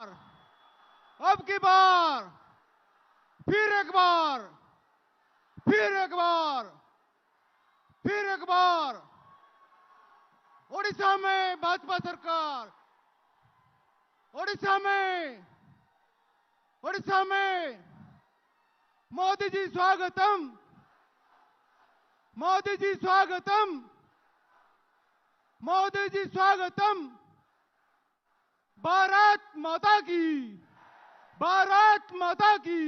अब की बार फिर एक बार फिर एक बार फिर एक बार ओडिशा में भाजपा सरकार, ओडिशा में मोदी जी स्वागतम, मोदी जी स्वागतम, मोदी जी स्वागतम। भारत माता की, भारत माता की,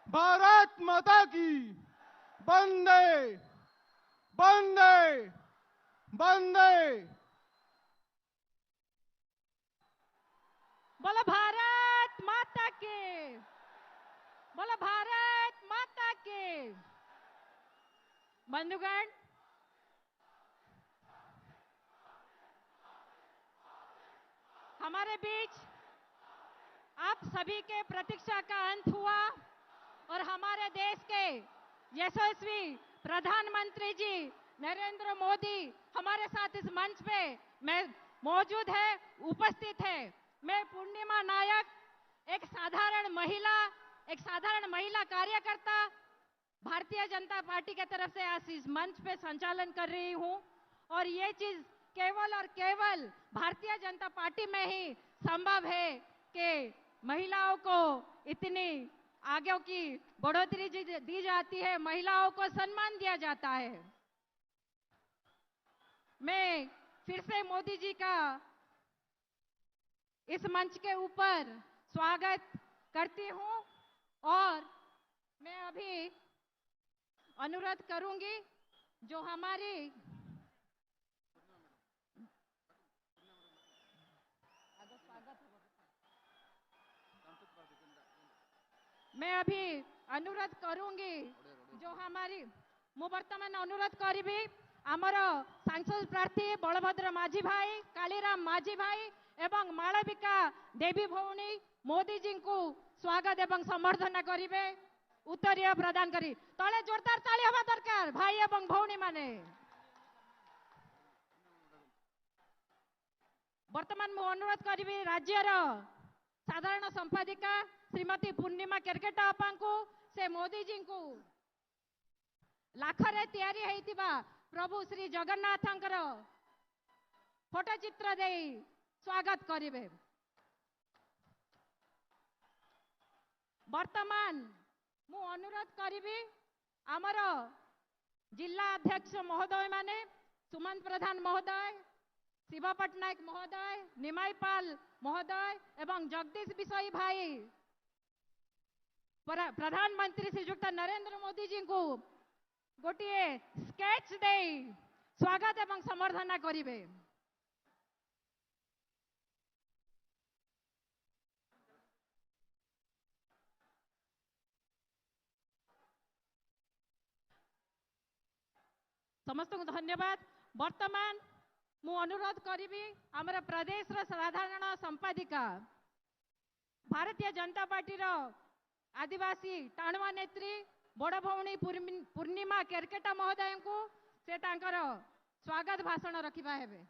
भारत माता की। वंदे वंदे वंदे। बोलो भारत माता की, बोलो भारत माता की। बंधुगण, हमारे बीच आप सभी के प्रतीक्षा का अंत हुआ और हमारे देश के यशस्वी प्रधानमंत्री जी नरेंद्र मोदी हमारे साथ इस मंच पे मैं मौजूद है, उपस्थित है। मैं पूर्णिमा नायक, एक साधारण महिला कार्यकर्ता, भारतीय जनता पार्टी के तरफ से आज इस मंच पे संचालन कर रही हूं और ये चीज केवल और केवल भारतीय जनता पार्टी में ही संभव है कि महिलाओं को इतनी आगे की बढ़ोतरी दी जाती है, महिलाओं को सम्मान दिया जाता है। मैं फिर से मोदी जी का इस मंच के ऊपर स्वागत करती हूं और मैं अभी अनुरोध करूंगी जो हमारी मैं अभी अनुरोध करूंगी जो हमारी मु वर्तमान अनुरोध करी आमर सांसद प्रार्थी बलभद्र माझी भाई, कालीराम माझी भाई एवं मालविका देवी भौणी मोदी जी को स्वागत एवं संबर्धना करेंगे, उत्तरीय प्रदान करी तले जोरदार ताली हवा दरकार भाई एवं भौणी माने। वर्तमान मु अनुरोध करी राज्यर साधारण संपादिका श्रीमती पूर्णिमा केरकेटा आपा को से मोदी जी को लाखरे तैयारी होइतिबा प्रभु श्री जगन्नाथंकर फोटो चित्र दे स्वागत करिवे। वर्तमान मु अनुरोध करी आमर जिला अध्यक्ष महोदय माने सुमंत प्रधान महोदय, शिवा पट्टनायक महोदय, निमाई पाल महोदय एवं जगदीश विषयी भाई प्रधानमंत्री श्रीजुक्त नरेंद्र मोदी जी को गोटे स्केच दे स्वागत एवं संबर्धना करिवे। समस्त को धन्यवाद। वर्तमान मु अनुरोध करी आमर प्रदेश साधारण संपादिका भारतीय जनता पार्टी आदिवासी टाणुआ नेत्री बड़ भौणी पूर्णिमा केरकेटा महोदय को से तांकर स्वागत भाषण रखिबा हेबे।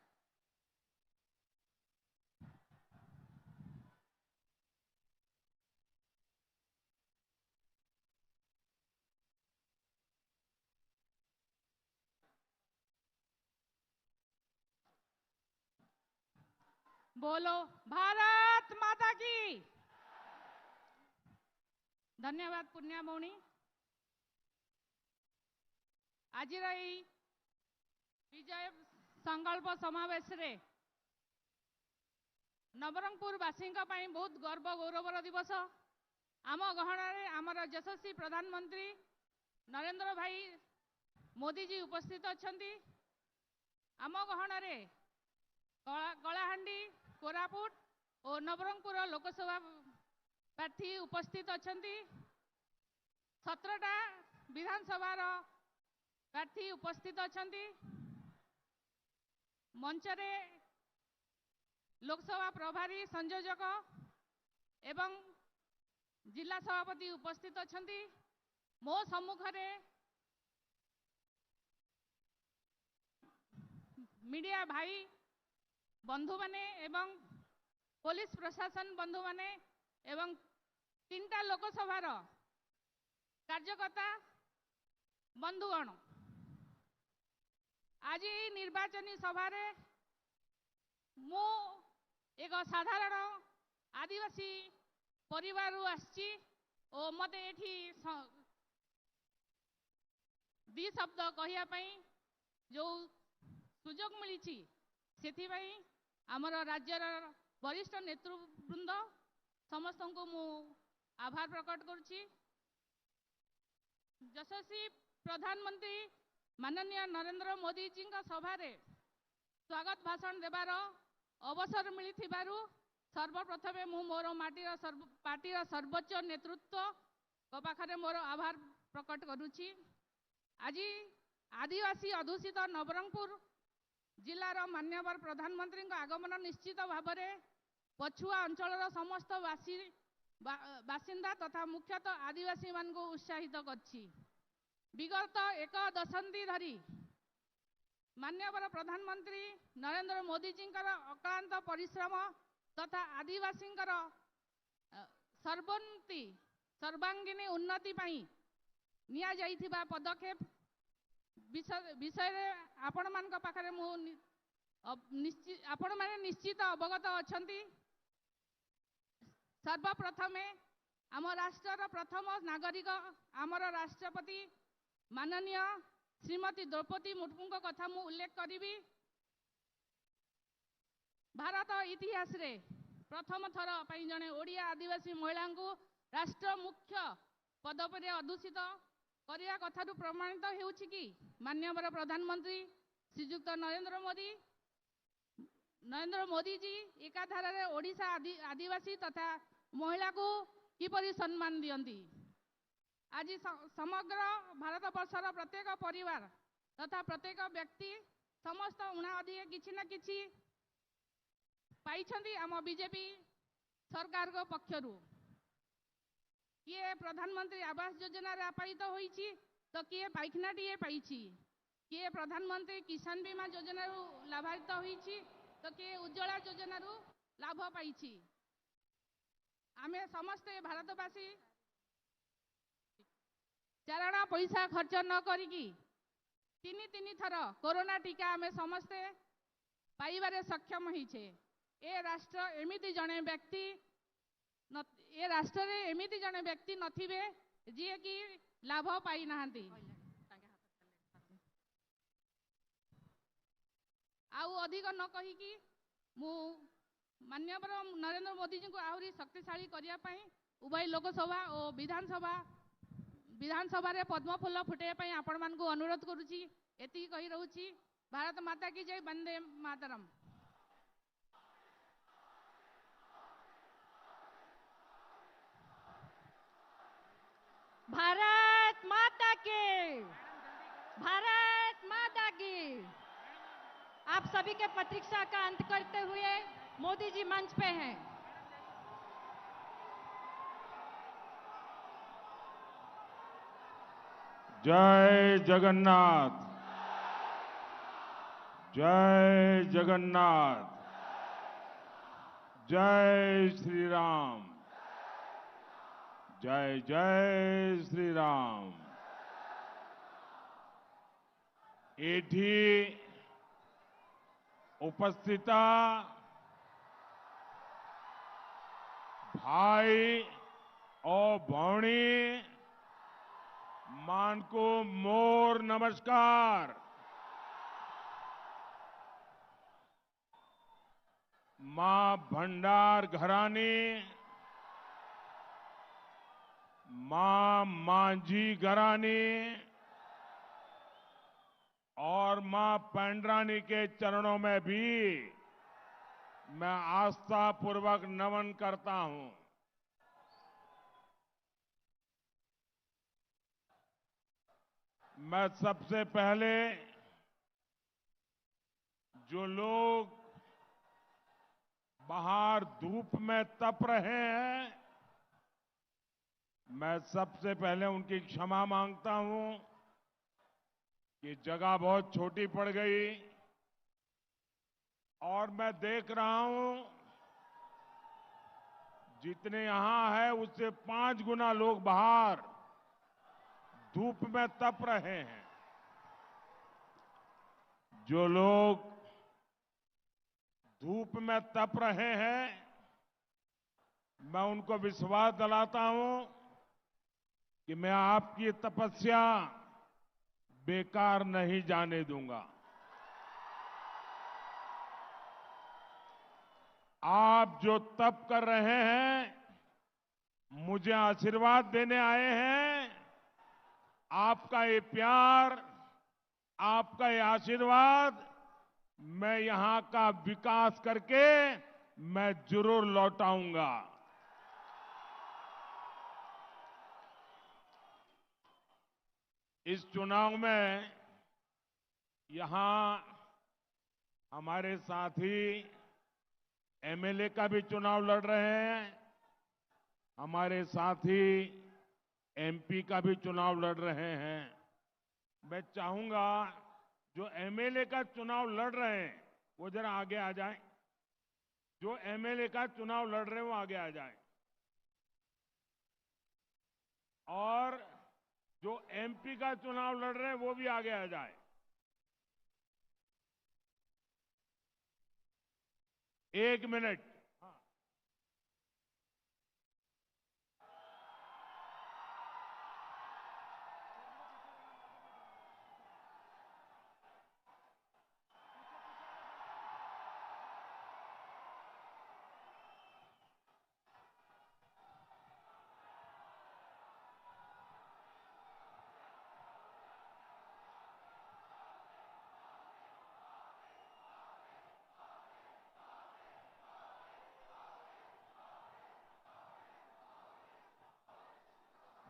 बोलो भारत माता की। धन्यवाद पुण्या भौणी। आज विजय संकल्प समावेश रे नवरंगपुर वासी बहुत गर्व गौरवर दिवस। आम गहन आमर यशस्वी प्रधानमंत्री नरेंद्र भाई मोदी जी उपस्थित अच्छा। आम गहन कलाहांडी, कोरापुट और नवरंगपुर लोकसभा प्रार्थी उपस्थित अच्छा। 17टा विधानसभा प्रार्थी उपस्थित अच्छा। मंचरे लोकसभा प्रभारी संयोजक एवं जिला सभापति उपस्थित अच्छा। मो सम्मुखरे मीडिया भाई बंधु माने एवं पुलिस प्रशासन बंधु माने एवं 3टा लोकसभार कार्यकर्ता बंधुगण आज निर्वाचनी सभा मु एक साधारण आदिवासी परिवार आसी और मत एठी दी शब्द कहवाई जो सुजोग मिली से आमर राज्यर वरिष्ठ नेतृवृंद समस्त को मु आभार प्रकट करुच्ची। यशस्वी प्रधानमंत्री माननीय नरेंद्र मोदी जी सभारे स्वागत भाषण देवार अवसर मिली सर्वप्रथमे मु मोर पार्टीर सर्वोच्च नेतृत्व को पाखरे मोर आभार प्रकट करुच्ची। आज आदिवासी अधूषित नवरंगपुर जिलार मान्यवर प्रधानमंत्री आगमन निश्चित भाव में पछुआ अंचल समस्त बासिंदा तथा मुख्यतः आदिवासी मान को उत्साहित करछि। विगत एक दशंधि धरी मान्यवर प्रधानमंत्री नरेंद्र मोदी जी अक्लांत परिश्रम तथा आदिवासी सर्वांगीन उन्नति निया जाइथिबा पदक्षेप विषय आपण मान पाखरे आपण माने निश्चित अवगत अछंती। सर्वप्रथमे आम राष्ट्र प्रथम नागरिक आमर राष्ट्रपति माननीय श्रीमती द्रौपदी मुर्मू कथा मु उल्लेख करी। भारत इतिहास रे प्रथम थर जड़े ओडिया आदिवासी महिला को राष्ट्र मुख्य पदपि अधूषित करिया कथारू प्रमाणित हेउछि कि माननीय प्रधानमंत्री श्रीयुक्त नरेंद्र मोदी जी एकाधार रे ओडिशा आदिवासी तथा महिला को किपरि सम्मान दियंती। आज समग्र भारत वर्षर प्रत्येक परिवार तथा प्रत्येक व्यक्ति समस्त उणा अधिक किछि ना किछि पाइछंती आम बीजेपी सरकार को पक्षरु। किए प्रधानमंत्री आवास योजना रे आपादित होईछि तो किए पाइखनाटीए पाइछि, किए प्रधानमंत्री किसान बीमा योजना रु लाभान्वित होईछि तो किए उज्ज्वला योजना रु लाभ पाइछि। आमे समस्ते भारतवासी चारणा पैसा खर्च न करिकी तीन थर कोरोना टीका आमे समस्ते पाइबारे सक्षम होइछे। ए राष्ट्र एमिति जने व्यक्ति ए राष्ट्र रे एमिति जने व्यक्ति नथिबे जे कि लाभ पाई नाहंती। आउ अधिक न कहिकी मु माननीय नरेंद्र मोदी जी को आहरी शक्तिशाली करिया पई उभय लोकसभा और विधानसभा रे पद्म फूल फुटे पई आपण मान को अनुरोध करूची। एति कहि रहूची। भारत माता की जय। वंदे मातरम। भारत माता की, भारत माता की। आप सभी के प्रतीक्षा का अंत करते हुए मोदी जी मंच पे हैं। जय जगन्नाथ, जय जगन्नाथ, जय श्री राम, जय जय श्री राम। एठी उपस्थिता भाई और भौणी मान को मोर नमस्कार। मां भंडार घरानी, मां मांझी घरानी और मां पेंड्रानी के चरणों में भी मैं आस्था पूर्वक नमन करता हूं। मैं सबसे पहले जो लोग बाहर धूप में तप रहे हैं, मैं सबसे पहले उनकी क्षमा मांगता हूं कि जगह बहुत छोटी पड़ गई और मैं देख रहा हूं जितने यहां है उससे 5 गुना लोग बाहर धूप में तप रहे हैं। जो लोग धूप में तप रहे हैं, मैं उनको विश्वास दिलाता हूं कि मैं आपकी तपस्या बेकार नहीं जाने दूंगा। आप जो तप कर रहे हैं, मुझे आशीर्वाद देने आए हैं। आपका ये प्यार, आपका ये आशीर्वाद, मैं यहां का विकास करके मैं जरूर लौटाऊंगा। इस चुनाव में यहां हमारे साथी एमएलए का भी चुनाव लड़ रहे हैं, हमारे साथी एमपी का भी चुनाव लड़ रहे हैं। मैं चाहूंगा जो एमएलए का चुनाव लड़ रहे हैं वो जरा आगे आ जाएं। जो एमएलए का चुनाव लड़ रहे हैं वो आगे आ जाएं। और जो एमपी का चुनाव लड़ रहे हैं वो भी आगे आ जाए। एक मिनट।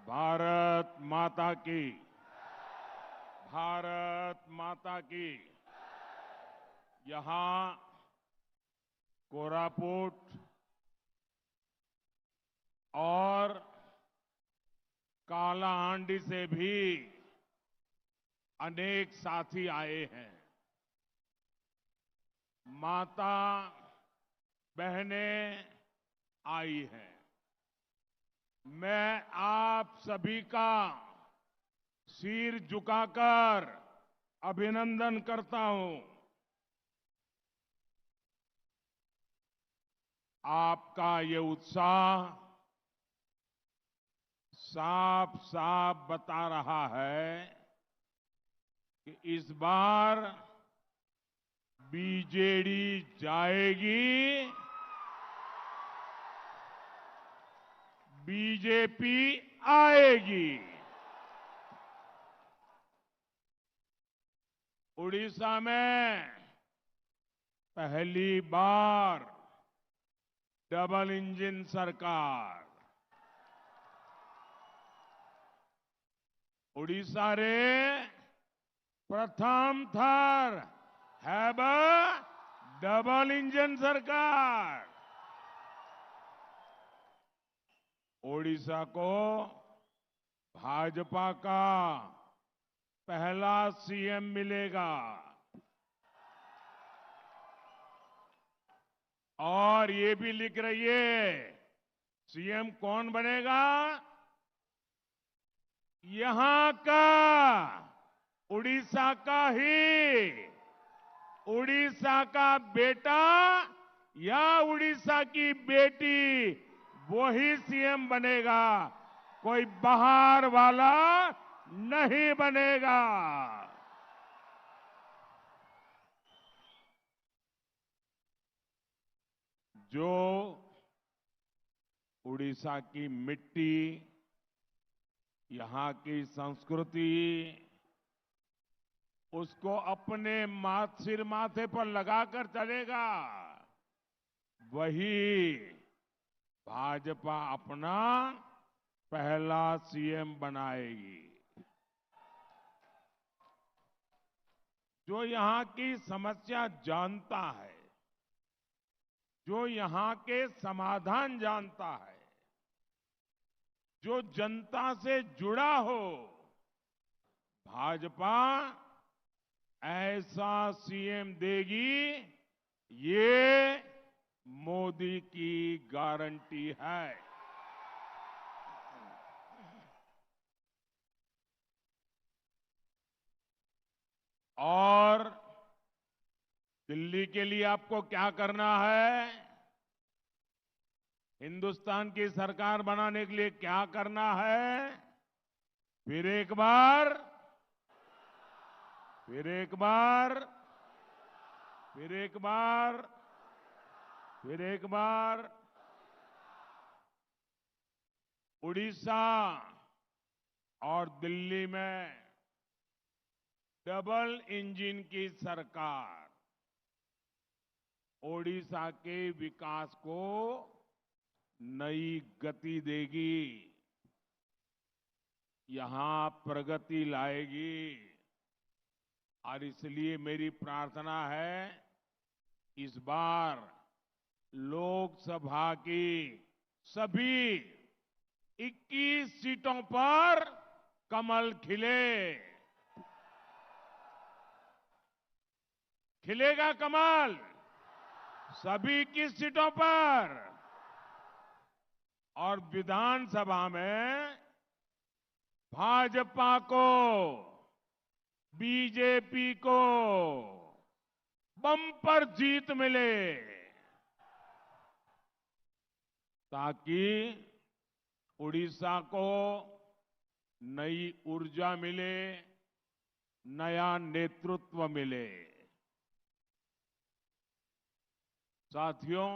भारत माता की, भारत माता की। यहां कोरापुट और कालाहांडी से भी अनेक साथी आए हैं। माता बहनें आई हैं। मैं आप सभी का सिर झुकाकर अभिनंदन करता हूं। आपका ये उत्साह साफ साफ बता रहा है कि इस बार बीजेडी जाएगी, बीजेपी आएगी। उड़ीसा में पहली बार डबल इंजन सरकार। उड़ीसा रे प्रथम थर हैब डबल इंजन सरकार। ओडिशा को भाजपा का पहला सीएम मिलेगा। और ये भी लिख रही है, सीएम कौन बनेगा? यहां का उड़ीसा का ही, उड़ीसा का बेटा या उड़ीसा की बेटी, वही सीएम बनेगा। कोई बाहर वाला नहीं बनेगा। जो उड़ीसा की मिट्टी, यहां की संस्कृति, उसको अपने सिर माथे पर लगाकर चलेगा, वही भाजपा अपना पहला सीएम बनाएगी। जो यहां की समस्या जानता है, जो यहां के समाधान जानता है, जो जनता से जुड़ा हो, भाजपा ऐसा सीएम देगी, ये मोदी की गारंटी है। और दिल्ली के लिए आपको क्या करना है? हिंदुस्तान की सरकार बनाने के लिए क्या करना है? फिर एक बार, फिर एक बार, फिर एक बार, फिर एक बार, उड़ीसा और दिल्ली में डबल इंजन की सरकार ओडिशा के विकास को नई गति देगी, यहां प्रगति लाएगी। और इसलिए मेरी प्रार्थना है, इस बार लोकसभा की सभी 21 सीटों पर कमल खिले। खिलेगा कमल सभी 21 सीटों पर। और विधानसभा में भाजपा को, बीजेपी को बम्पर जीत मिले, ताकि उड़ीसा को नई ऊर्जा मिले, नया नेतृत्व मिले। साथियों,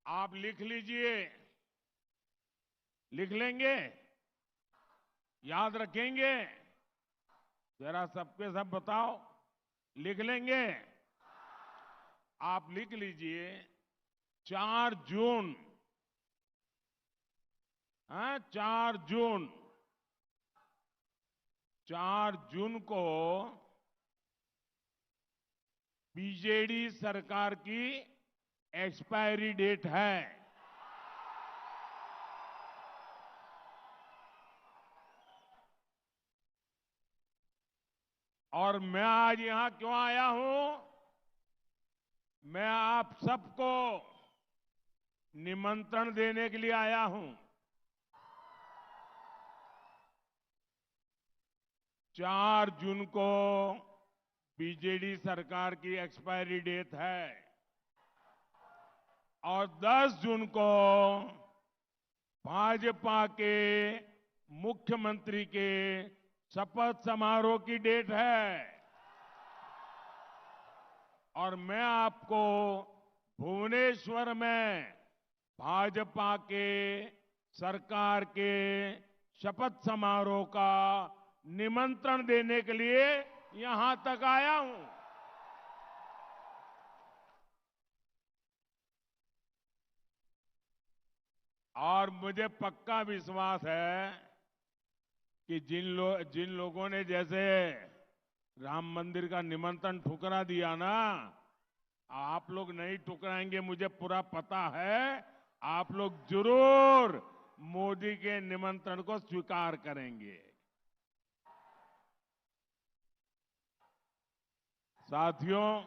आप लिख लीजिए, लिख लेंगे, याद रखेंगे? जरा सबके सब बताओ, लिख लेंगे? आप लिख लीजिए 4 जून, हाँ 4 जून, 4 जून को बीजेडी सरकार की एक्सपायरी डेट है। और मैं आज यहां क्यों आया हूं? मैं आप सबको निमंत्रण देने के लिए आया हूं। 4 जून को बीजेडी सरकार की एक्सपायरी डेट है और 10 जून को भाजपा के मुख्यमंत्री के शपथ समारोह की डेट है। और मैं आपको भुवनेश्वर में भाजपा के सरकार के शपथ समारोह का निमंत्रण देने के लिए यहां तक आया हूं। और मुझे पक्का विश्वास है कि जिन लोगों ने जैसे राम मंदिर का निमंत्रण ठुकरा दिया ना, आप लोग नहीं ठुकराएंगे, मुझे पूरा पता है। आप लोग जरूर मोदी के निमंत्रण को स्वीकार करेंगे। साथियों,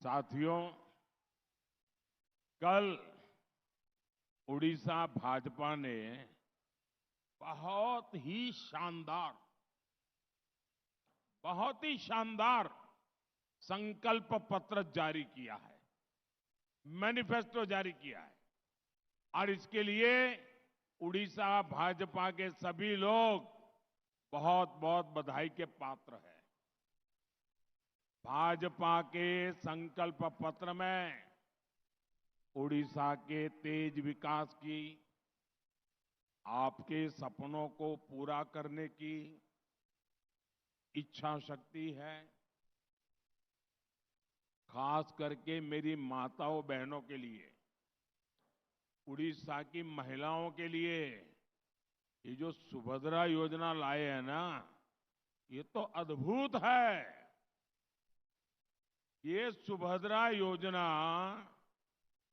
साथियों, कल उड़ीसा भाजपा ने बहुत ही शानदार संकल्प पत्र जारी किया है, मैनिफेस्टो जारी किया है। और इसके लिए उड़ीसा भाजपा के सभी लोग बहुत बहुत बधाई के पात्र हैं। भाजपा के संकल्प पत्र में उड़ीसा के तेज विकास की, आपके सपनों को पूरा करने की इच्छा शक्ति है। खास करके मेरी माताओं बहनों के लिए, उड़ीसा की महिलाओं के लिए ये जो सुभद्रा योजना लाए हैं ना, ये तो अद्भुत है। ये सुभद्रा योजना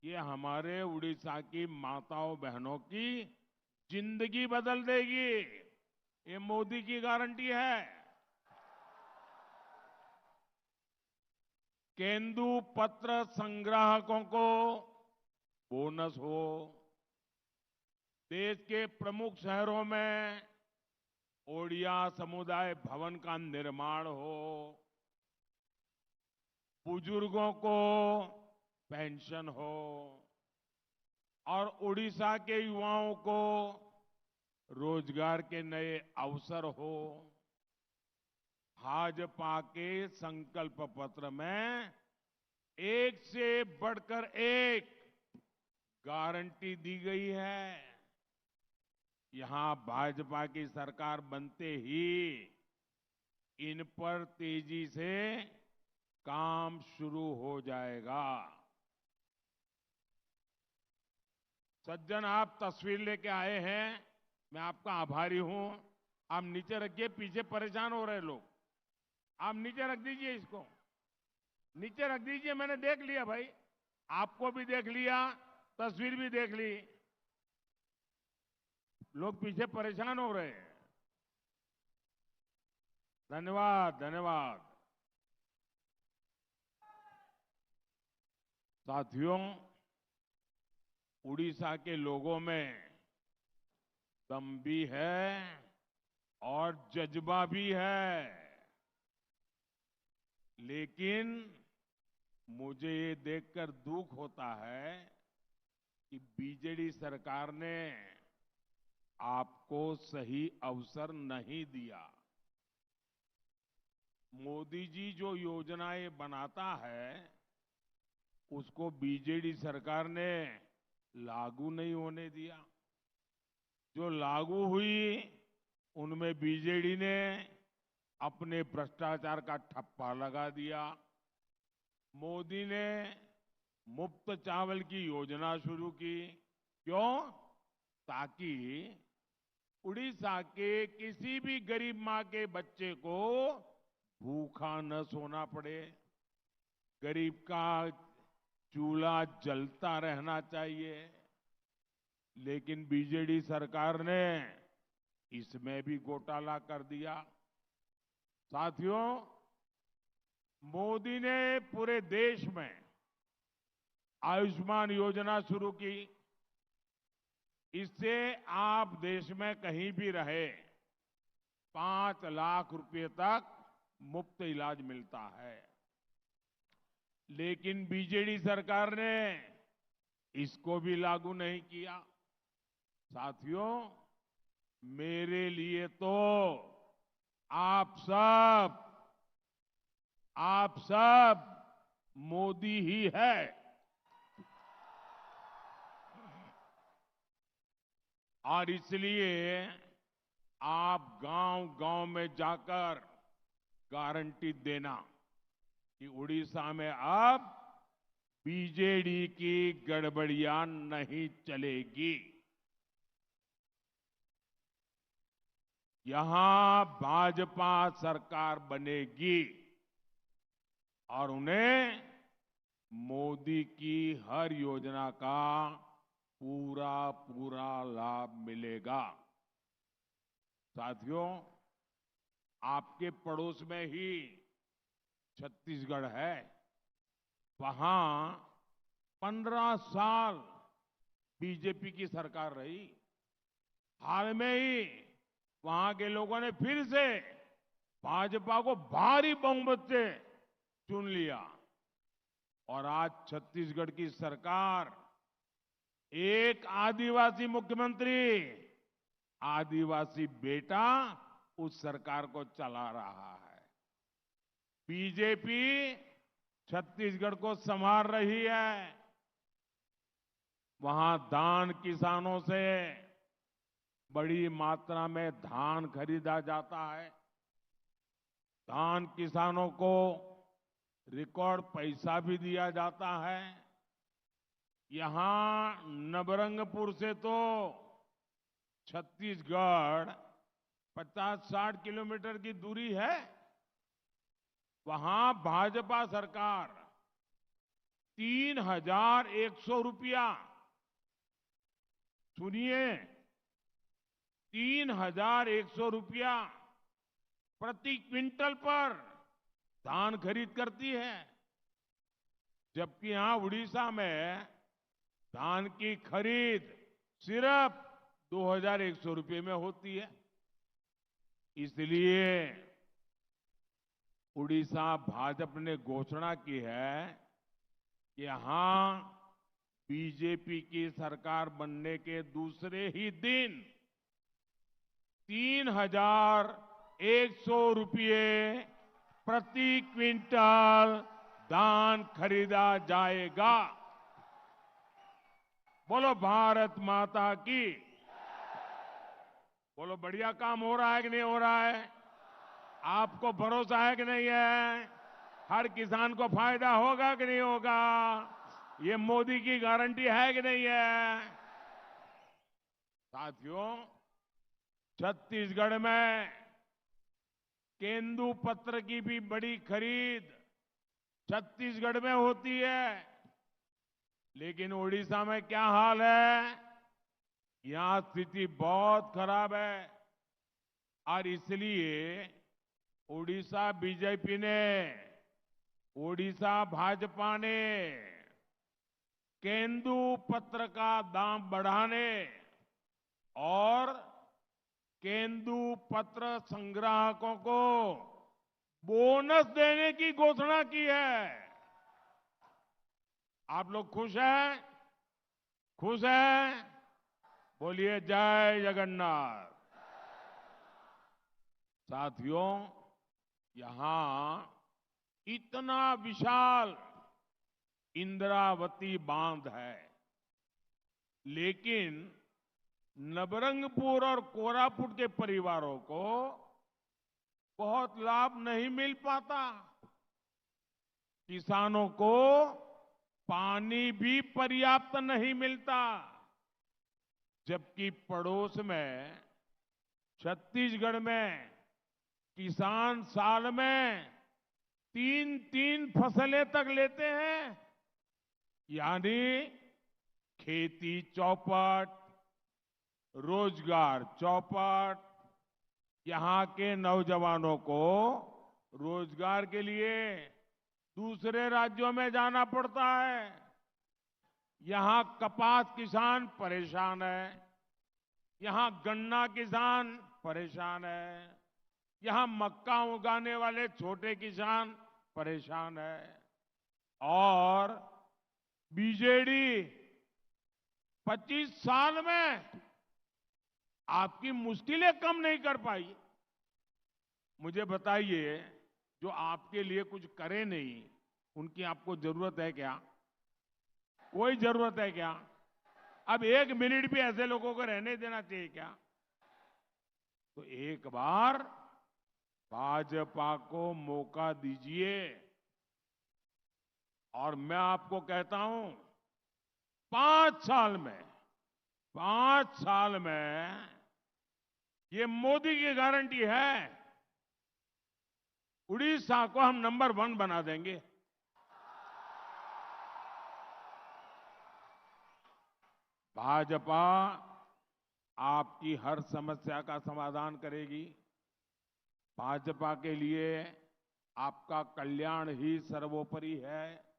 ये हमारे उड़ीसा की माताओं बहनों की जिंदगी बदल देगी। ये मोदी की गारंटी है। केंदु पत्र संग्राहकों को बोनस हो, देश के प्रमुख शहरों में ओडिया समुदाय भवन का निर्माण हो, बुजुर्गों को पेंशन हो और उड़ीसा के युवाओं को रोजगार के नए अवसर हो। भाजपा के संकल्प पत्र में एक से बढ़कर एक गारंटी दी गई है। यहां भाजपा की सरकार बनते ही इन पर तेजी से काम शुरू हो जाएगा। सज्जन, आप तस्वीर लेके आए हैं, मैं आपका आभारी हूं। आप नीचे रखिए, पीछे परेशान हो रहे लोग। आप नीचे रख दीजिए, इसको नीचे रख दीजिए। मैंने देख लिया भाई, आपको भी देख लिया, तस्वीर भी देख ली। लोग पीछे परेशान हो रहे हैं। धन्यवाद, धन्यवाद। साथियों, उड़ीसा के लोगों में दम भी है और जज्बा भी है, लेकिन मुझे ये देखकर दुख होता है कि बीजेडी सरकार ने आपको सही अवसर नहीं दिया। मोदी जी जो योजनाएं बनाता है उसको बीजेडी सरकार ने लागू नहीं होने दिया। जो लागू हुई उनमें बीजेडी ने अपने भ्रष्टाचार का ठप्पा लगा दिया। मोदी ने मुफ्त चावल की योजना शुरू की। क्यों? ताकि उड़ीसा के किसी भी गरीब मां के बच्चे को भूखा न सोना पड़े, गरीब का चूल्हा जलता रहना चाहिए। लेकिन बीजेडी सरकार ने इसमें भी घोटाला कर दिया। साथियों, मोदी ने पूरे देश में आयुष्मान योजना शुरू की। इससे आप देश में कहीं भी रहे 5 लाख रुपए तक मुफ्त इलाज मिलता है। लेकिन बीजेडी सरकार ने इसको भी लागू नहीं किया। साथियों, मेरे लिए तो आप सब मोदी ही है। और इसलिए आप गांव-गांव में जाकर गारंटी देना कि उड़ीसा में अब बीजेडी की गड़बड़ियां नहीं चलेगी। यहां भाजपा सरकार बनेगी और उन्हें मोदी की हर योजना का पूरा लाभ मिलेगा। साथियों, आपके पड़ोस में ही छत्तीसगढ़ है। वहां 15 साल बीजेपी की सरकार रही। हाल में ही वहां के लोगों ने फिर से भाजपा को भारी बहुमत से चुन लिया और आज छत्तीसगढ़ की सरकार एक आदिवासी मुख्यमंत्री, आदिवासी बेटा उस सरकार को चला रहा है। बीजेपी छत्तीसगढ़ को संभाल रही है। वहां धान किसानों से बड़ी मात्रा में धान खरीदा जाता है। धान किसानों को रिकॉर्ड पैसा भी दिया जाता है। यहां नवरंगपुर से तो छत्तीसगढ़ 50-60 किलोमीटर की दूरी है। वहां भाजपा सरकार 3,100 रुपया। सुनिए, 3,100 रुपया प्रति क्विंटल पर धान खरीद करती है, जबकि यहां उड़ीसा में धान की खरीद सिर्फ 2,100 रुपये में होती है। इसलिए उड़ीसा भाजपा ने घोषणा की है कि यहां बीजेपी की सरकार बनने के दूसरे ही दिन 3,100 रुपये प्रति क्विंटल धान खरीदा जाएगा। बोलो भारत माता की। बोलो, बढ़िया काम हो रहा है कि नहीं हो रहा है? आपको भरोसा है कि नहीं है? हर किसान को फायदा होगा कि नहीं होगा? ये मोदी की गारंटी है कि नहीं है? साथियों, छत्तीसगढ़ में केंदू पत्र की भी बड़ी खरीद छत्तीसगढ़ में होती है, लेकिन उड़ीसा में क्या हाल है? यहां स्थिति बहुत खराब है और इसलिए उड़ीसा बीजेपी ने, उड़ीसा भाजपा ने केंदू पत्र का दाम बढ़ाने और केंदू पत्र संग्राहकों को बोनस देने की घोषणा की है। आप लोग खुश हैं? खुश हैं? बोलिए जय जगन्नाथ। साथियों, यहां इतना विशाल इंद्रावती बांध है, लेकिन नबरंगपुर और कोरापुट के परिवारों को बहुत लाभ नहीं मिल पाता। किसानों को पानी भी पर्याप्त नहीं मिलता, जबकि पड़ोस में छत्तीसगढ़ में किसान साल में 3-3 फसलें तक लेते हैं, यानी खेती चौपट, रोजगार चौपट। यहां के नौजवानों को रोजगार के लिए दूसरे राज्यों में जाना पड़ता है। यहां कपास किसान परेशान है, यहां गन्ना किसान परेशान है, यहां मक्का उगाने वाले छोटे किसान परेशान है, और बीजेडी 25 साल में आपकी मुश्किलें कम नहीं कर पाई। मुझे बताइए, जो आपके लिए कुछ करे नहीं, उनकी आपको जरूरत है क्या? कोई जरूरत है क्या? अब 1 मिनट भी ऐसे लोगों को रहने देना चाहिए क्या? तो एक बार भाजपा को मौका दीजिए। और मैं आपको कहता हूं, 5 साल में ये मोदी की गारंटी है, उड़ीसा को हम नंबर 1 बना देंगे। भाजपा आपकी हर समस्या का समाधान करेगी। भाजपा के लिए आपका कल्याण ही सर्वोपरि है।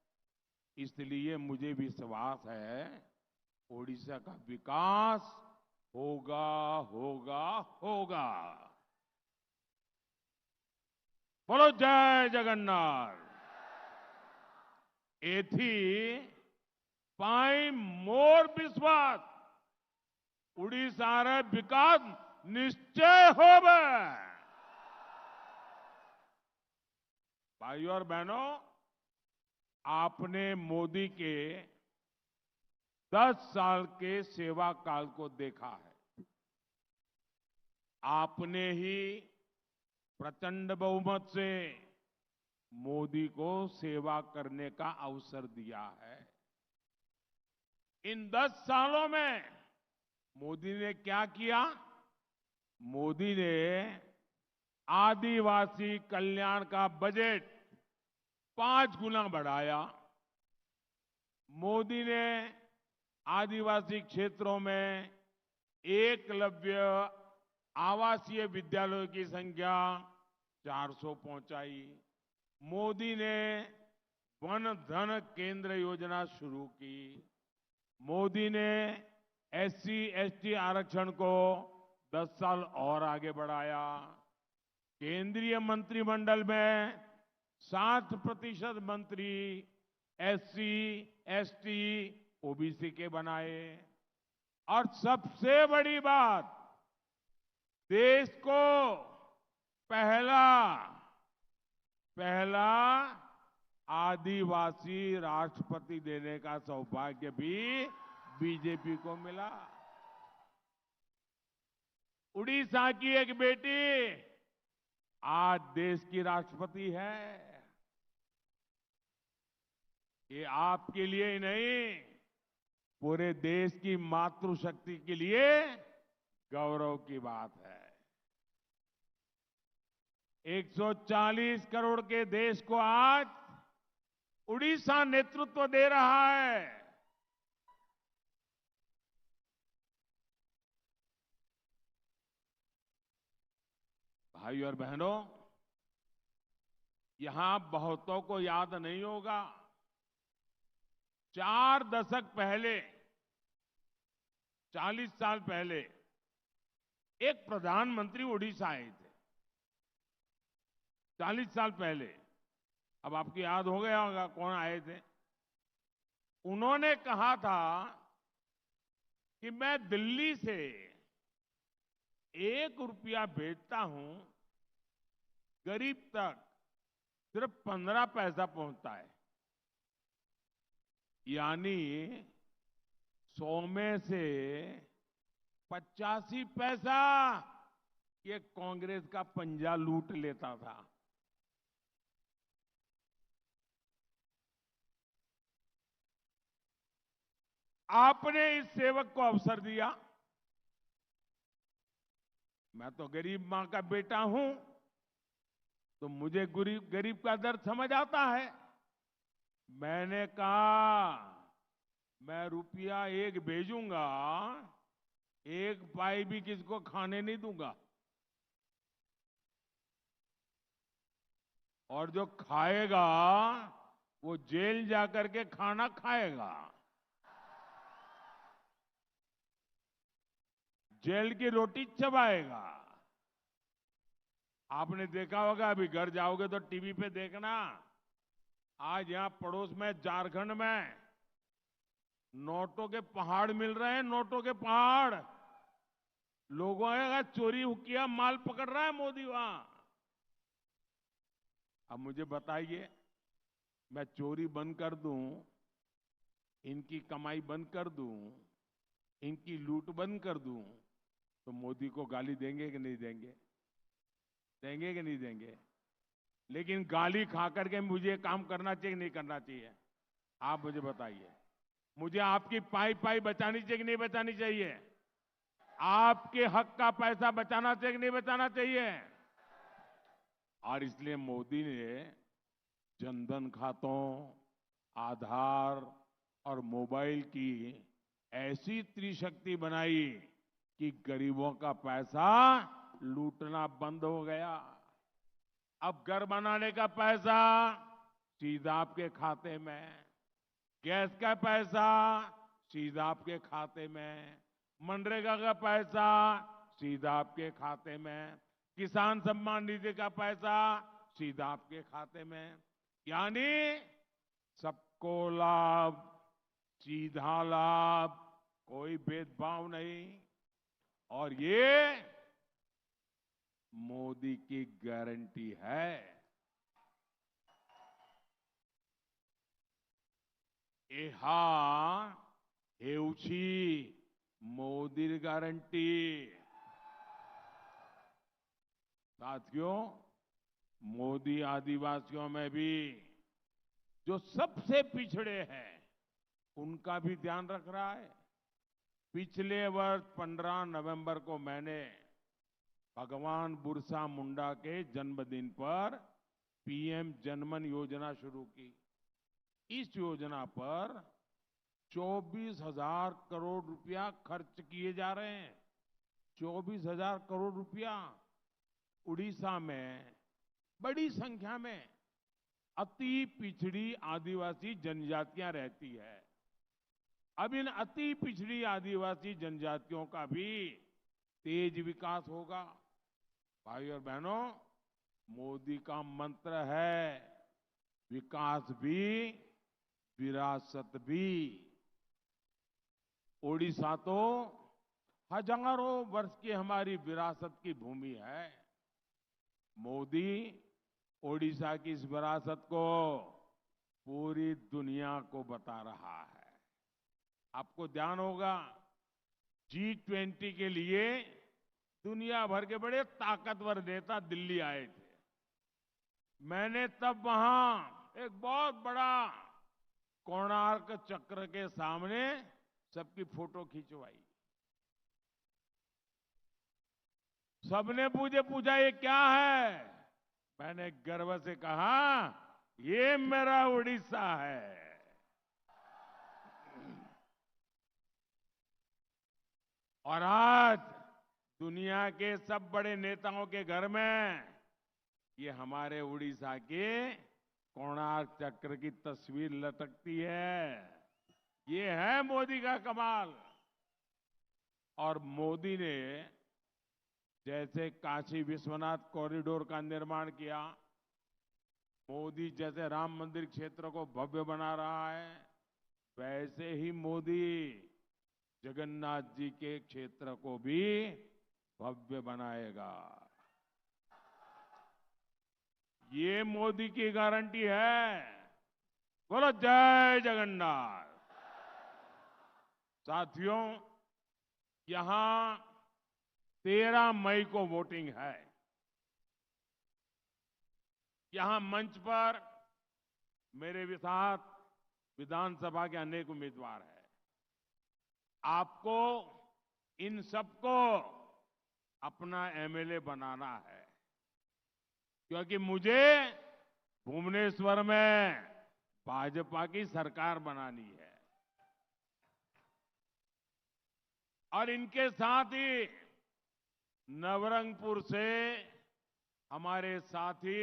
इसलिए मुझे विश्वास है, ओडिशा का विकास होगा, होगा, होगा। बोलो जय जगन्नाथ। एथी पाई मोर विश्वास, उड़ीसा रे विकास निश्चय होवे। भाइयों और बहनों, आपने मोदी के 10 साल के सेवा काल को देखा है। आपने ही प्रचंड बहुमत से मोदी को सेवा करने का अवसर दिया है। इन 10 सालों में मोदी ने क्या किया? मोदी ने आदिवासी कल्याण का बजट 5 गुना बढ़ाया, मोदी ने आदिवासी क्षेत्रों में एकलव्य आवासीय विद्यालयों की संख्या 400 पहुंचाई। मोदी ने वन धन केंद्र योजना शुरू की। मोदी ने एससी एसटी आरक्षण को 10 साल और आगे बढ़ाया। केंद्रीय मंत्रिमंडल में 60% मंत्री एससी एसटी ओबीसी के बनाए। और सबसे बड़ी बात, देश को पहला आदिवासी राष्ट्रपति देने का सौभाग्य भी बीजेपी को मिला। उड़ीसा की एक बेटी आज देश की राष्ट्रपति है। ये आपके लिए ही नहीं, पूरे देश की मातृशक्ति के लिए गौरव की बात है। 140 करोड़ के देश को आज उड़ीसा नेतृत्व दे रहा है। भाई और बहनों, यहां बहुतों को याद नहीं होगा, 4 दशक पहले, 40 साल पहले एक प्रधानमंत्री उड़ीसा आए थे। 40 साल पहले। अब आपको याद हो गया होगा कौन आए थे। उन्होंने कहा था कि मैं दिल्ली से 1 रुपया भेजता हूं, गरीब तक सिर्फ 15 पैसा पहुंचता है। यानी 100 में से 85 पैसा ये कांग्रेस का पंजा लूट लेता था। आपने इस सेवक को अवसर दिया। मैं तो गरीब मां का बेटा हूं, तो मुझे गरीब का दर्द समझ आता है। मैंने कहा, मैं रुपया 1 भेजूंगा, 1 पाई भी किसको खाने नहीं दूंगा। और जो खाएगा वो जेल जाकर के खाना खाएगा। जेल की रोटी चबाएगा। आपने देखा होगा, अभी घर जाओगे तो टीवी पे देखना, आज यहां पड़ोस में झारखंड में नोटों के पहाड़ मिल रहे हैं। नोटों के पहाड़। लोगों का चोरी किया माल पकड़ रहा है मोदी वहां। अब मुझे बताइए, मैं चोरी बंद कर दूं, इनकी कमाई बंद कर दूं, इनकी लूट बंद कर दूं, तो मोदी को गाली देंगे कि नहीं देंगे? देंगे कि नहीं देंगे? लेकिन गाली खा करके मुझे काम करना चाहिए कि नहीं करना चाहिए? आप मुझे बताइए। मुझे आपकी पाई पाई बचानी चाहिए कि नहीं बचानी चाहिए? आपके हक का पैसा बचाना चाहिए कि नहीं बचाना चाहिए? और इसलिए मोदी ने जनधन खातों, आधार और मोबाइल की ऐसी त्रिशक्ति बनाई कि गरीबों का पैसा लूटना बंद हो गया। अब घर बनाने का पैसा सीधा आपके खाते में, गैस का पैसा सीधा आपके खाते में, मनरेगा का पैसा सीधा आपके खाते में, किसान सम्मान निधि का पैसा सीधा आपके खाते में। यानी सबको लाभ, सीधा लाभ, कोई भेदभाव नहीं। और ये मोदी की गारंटी है। हेउची मोदी गारंटी। साथियों, मोदी आदिवासियों में भी जो सबसे पिछड़े हैं उनका भी ध्यान रख रहा है। पिछले वर्ष 15 नवंबर को मैंने भगवान बिरसा मुंडा के जन्मदिन पर पीएम जनमन योजना शुरू की। इस योजना पर 24,000 करोड़ रुपया खर्च किए जा रहे हैं। 24,000 करोड़ रुपया। उड़ीसा में बड़ी संख्या में अति पिछड़ी आदिवासी जनजातियां रहती है। अब इन अति पिछड़ी आदिवासी जनजातियों का भी तेज विकास होगा। भाई और बहनों, मोदी का मंत्र है विकास भी विरासत भी। ओडिशा तो हजारों वर्ष की हमारी विरासत की भूमि है। मोदी ओडिशा की इस विरासत को पूरी दुनिया को बता रहा है। आपको ध्यान होगा, G20 के लिए दुनिया भर के बड़े ताकतवर नेता दिल्ली आए थे। मैंने तब वहां एक बहुत बड़ा कोणार्क चक्र के सामने सबकी फोटो खिंचवाई। सबने पूछा ये क्या है? मैंने गर्व से कहा ये मेरा उड़ीसा है। और आज दुनिया के सब बड़े नेताओं के घर में ये हमारे उड़ीसा के कोणार्क चक्र की तस्वीर लटकती है। ये है मोदी का कमाल। और मोदी ने जैसे काशी विश्वनाथ कॉरिडोर का निर्माण किया, मोदी जैसे राम मंदिर क्षेत्र को भव्य बना रहा है, वैसे ही मोदी जगन्नाथ जी के क्षेत्र को भी भव्य बनाएगा। ये मोदी की गारंटी है। बोलो जय जगन्नाथ। साथियों, यहां 13 मई को वोटिंग है। यहां मंच पर मेरे साथ विधानसभा के अनेक उम्मीदवार हैं। आपको इन सबको अपना एमएलए बनाना है, क्योंकि मुझे भुवनेश्वर में भाजपा की सरकार बनानी है। और इनके साथ ही नवरंगपुर से हमारे साथी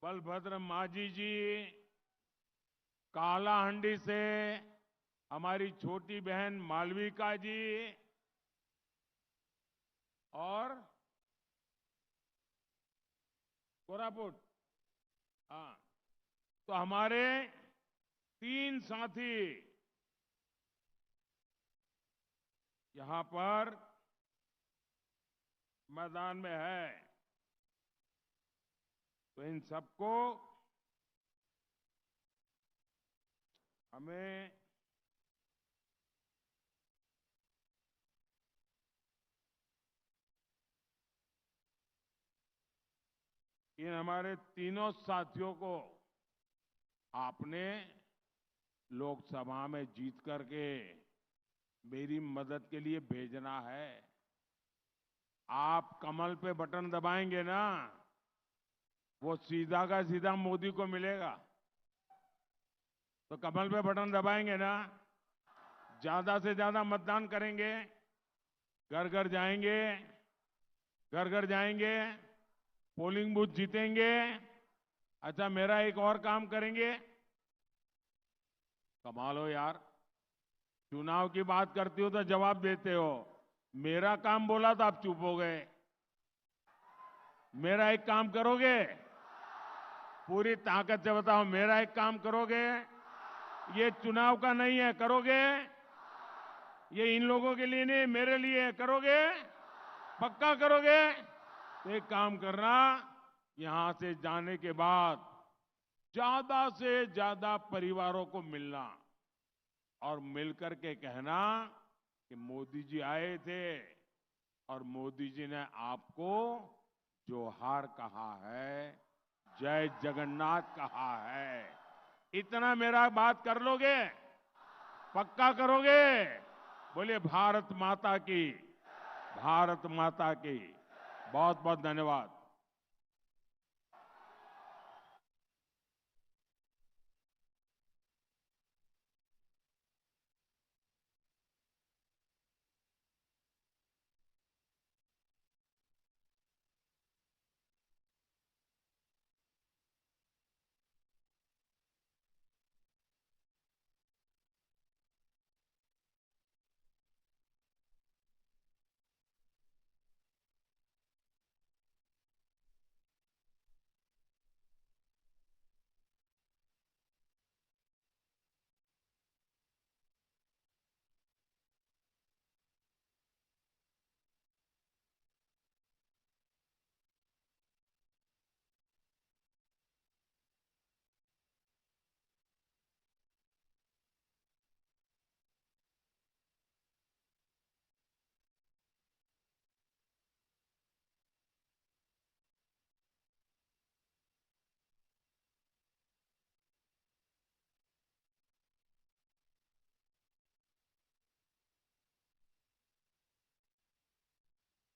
बलभद्र मांझी जी, कालाहांडी से हमारी छोटी बहन मालविका जी, और कोरापुट, हाँ, तो हमारे 3 साथी यहां पर मैदान में है। तो इन सबको हमें इन हमारे तीनों साथियों को आपने लोकसभा में जीत करके मेरी मदद के लिए भेजना है। आप कमल पे बटन दबाएंगे ना, वो सीधा का सीधा मोदी को मिलेगा। तो कमल पे बटन दबाएंगे ना, ज्यादा से ज्यादा मतदान करेंगे, घर घर जाएंगे, घर घर जाएंगे, पोलिंग बूथ जीतेंगे। अच्छा, मेरा एक और काम करेंगे। कमाल हो यार, चुनाव की बात करती हो तो जवाब देते हो, मेरा काम बोला तो आप चुप हो गए। मेरा एक काम करोगे? पूरी ताकत से बताओ, मेरा एक काम करोगे? ये चुनाव का नहीं है, करोगे? ये इन लोगों के लिए नहीं, मेरे लिए है, करोगे? पक्का करोगे? तो एक काम करना, यहां से जाने के बाद ज्यादा से ज्यादा परिवारों को मिलना और मिलकर के कहना कि मोदी जी आए थे और मोदी जी ने आपको जोहार कहा है, जय जगन्नाथ कहा है। इतना मेरा बात कर लोगे? पक्का करोगे? बोलिए भारत माता की, भारत माता की। बहुत बहुत धन्यवाद।